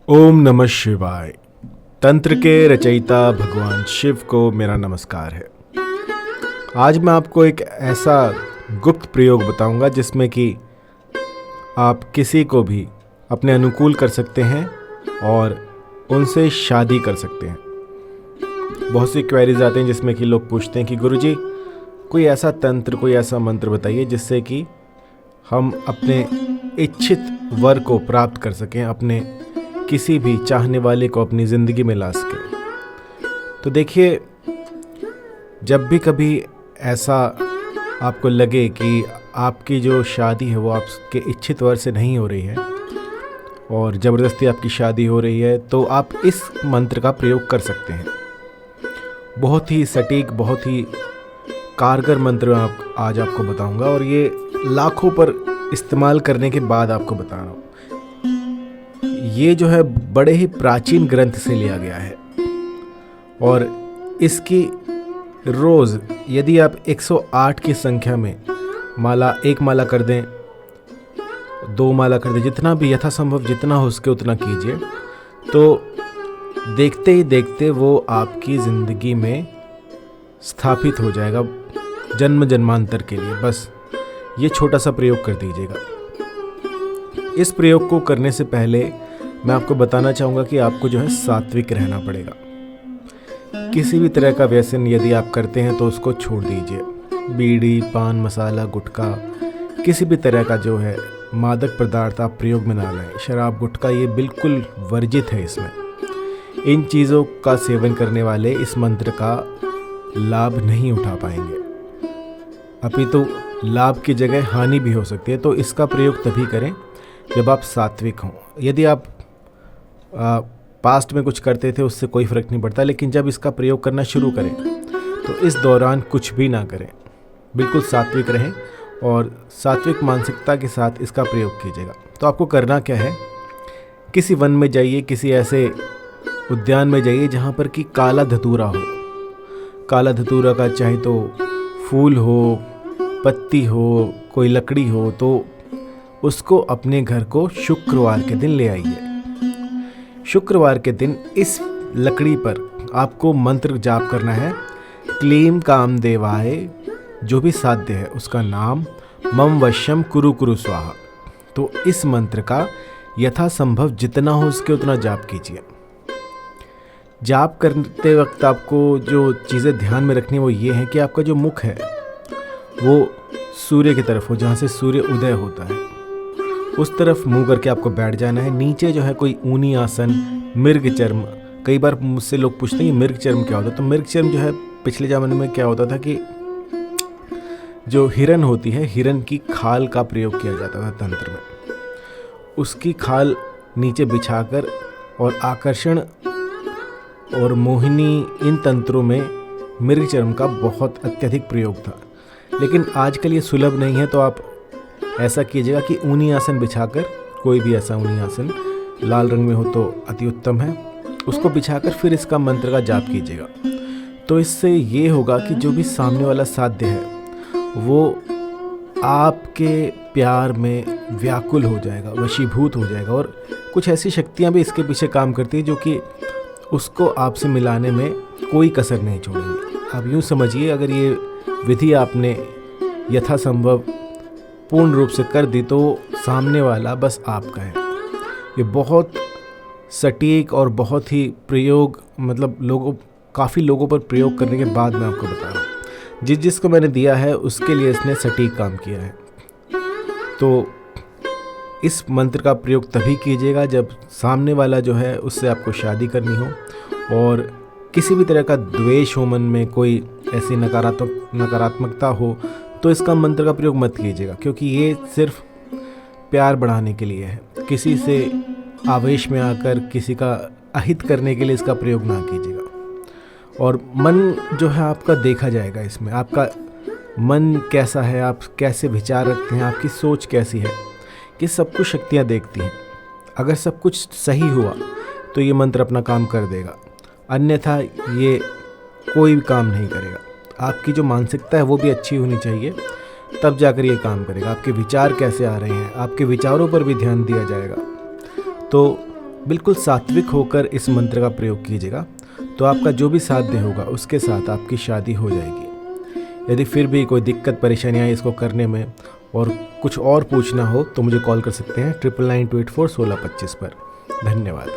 ओम नमः शिवाय। तंत्र के रचयिता भगवान शिव को मेरा नमस्कार है। आज मैं आपको एक ऐसा गुप्त प्रयोग बताऊंगा जिसमें कि आप किसी को भी अपने अनुकूल कर सकते हैं और उनसे शादी कर सकते हैं। बहुत सी क्वेरीज आते हैं जिसमें कि लोग पूछते हैं कि गुरुजी कोई ऐसा तंत्र, कोई ऐसा मंत्र बताइए जिससे कि हम अपने इच्छित वर को प्राप्त कर सकें, अपने किसी भी चाहने वाले को अपनी ज़िंदगी में ला सकें। तो देखिए, जब भी कभी ऐसा आपको लगे कि आपकी जो शादी है वो आपके इच्छित वर से नहीं हो रही है और ज़बरदस्ती आपकी शादी हो रही है, तो आप इस मंत्र का प्रयोग कर सकते हैं। बहुत ही सटीक, बहुत ही कारगर मंत्र आज आपको बताऊंगा और ये लाखों पर इस्तेमाल करने के बाद आपको बता रहा हूँ। ये जो है बड़े ही प्राचीन ग्रंथ से लिया गया है और इसकी रोज़ यदि आप 108 की संख्या में एक माला कर दें, 2 माला कर दें, जितना भी यथासंभव जितना हो सके उतना कीजिए, तो देखते ही देखते वो आपकी ज़िंदगी में स्थापित हो जाएगा जन्म जन्मांतर के लिए। बस ये छोटा सा प्रयोग कर दीजिएगा। इस प्रयोग को करने से पहले मैं आपको बताना चाहूँगा कि आपको जो है सात्विक रहना पड़ेगा। किसी भी तरह का व्यसन यदि आप करते हैं तो उसको छोड़ दीजिए। बीड़ी, पान मसाला, गुटखा, किसी भी तरह का जो है मादक पदार्थ आप प्रयोग में ना लाएं। शराब, गुटखा ये बिल्कुल वर्जित है। इसमें इन चीज़ों का सेवन करने वाले इस मंत्र का लाभ नहीं उठा पाएंगे, अपितु लाभ की जगह हानि भी हो सकती है। तो इसका प्रयोग तभी करें जब आप सात्विक हों। यदि आप पास्ट में कुछ करते थे उससे कोई फ़र्क नहीं पड़ता, लेकिन जब इसका प्रयोग करना शुरू करें तो इस दौरान कुछ भी ना करें, बिल्कुल सात्विक रहें और सात्विक मानसिकता के साथ इसका प्रयोग कीजिएगा। तो आपको करना क्या है, किसी वन में जाइए, किसी ऐसे उद्यान में जाइए जहाँ पर कि काला धतूरा हो। काला धतूरा का चाहे तो फूल हो, पत्ती हो, कोई लकड़ी हो, तो उसको अपने घर को शुक्रवार के दिन ले आइए। शुक्रवार के दिन इस लकड़ी पर आपको मंत्र जाप करना है। क्लीम कामदेवाय, जो भी साध्य है उसका नाम, मम वश्यम कुरु कुरु स्वाहा। तो इस मंत्र का यथासंभव जितना हो उसके उतना जाप कीजिए। जाप करते वक्त आपको जो चीज़ें ध्यान में रखनी है वो ये है कि आपका जो मुख है वो सूर्य की तरफ हो, जहाँ से सूर्य उदय होता है उस तरफ मुंह करके आपको बैठ जाना है। नीचे जो है कोई ऊनी आसन, मृग चर्म। कई बार मुझसे लोग पूछते हैं कि मृग चर्म क्या होता है। तो मृग चर्म जो है पिछले ज़माने में क्या होता था कि जो हिरन होती है, हिरन की खाल का प्रयोग किया जाता था तंत्र में। उसकी खाल नीचे बिछाकर और आकर्षण और मोहिनी, इन तंत्रों में मृग चर्म का बहुत अत्यधिक प्रयोग था। लेकिन आजकल ये सुलभ नहीं है, तो आप ऐसा कीजिएगा कि ऊनी आसन बिछाकर, कोई भी ऐसा ऊनी आसन लाल रंग में हो तो अति उत्तम है, उसको बिछाकर फिर इसका मंत्र का जाप कीजिएगा। तो इससे ये होगा कि जो भी सामने वाला साध्य है वो आपके प्यार में व्याकुल हो जाएगा, वशीभूत हो जाएगा। और कुछ ऐसी शक्तियाँ भी इसके पीछे काम करती है जो कि उसको आपसे मिलाने में कोई कसर नहीं छोड़ेंगी। आप यूँ समझिए, अगर ये विधि आपने यथासंभव पूर्ण रूप से कर दी तो सामने वाला बस आपका है। ये बहुत सटीक और बहुत ही प्रयोग, मतलब काफ़ी लोगों पर प्रयोग करने के बाद मैं आपको बता रहा हूँ। जिसको मैंने दिया है उसके लिए इसने सटीक काम किया है। तो इस मंत्र का प्रयोग तभी कीजिएगा जब सामने वाला जो है उससे आपको शादी करनी हो और किसी भी तरह का द्वेष हो मन में, कोई ऐसी नकारात्मकता हो, तो इसका मंत्र का प्रयोग मत कीजिएगा, क्योंकि ये सिर्फ प्यार बढ़ाने के लिए है। किसी से आवेश में आकर किसी का अहित करने के लिए इसका प्रयोग ना कीजिएगा। और मन जो है आपका देखा जाएगा इसमें, आपका मन कैसा है, आप कैसे विचार रखते हैं, आपकी सोच कैसी है, कि सब कुछ शक्तियाँ देखती हैं। अगर सब कुछ सही हुआ तो ये मंत्र अपना काम कर देगा, अन्यथा ये कोई भी काम नहीं करेगा। आपकी जो मानसिकता है वो भी अच्छी होनी चाहिए, तब जाकर ये काम करेगा। आपके विचार कैसे आ रहे हैं, आपके विचारों पर भी ध्यान दिया जाएगा। तो बिल्कुल सात्विक होकर इस मंत्र का प्रयोग कीजिएगा, तो आपका जो भी साध्य होगा उसके साथ आपकी शादी हो जाएगी। यदि फिर भी कोई दिक्कत परेशानी आई इसको करने में और कुछ और पूछना हो तो मुझे कॉल कर सकते हैं 9992841625 पर। धन्यवाद।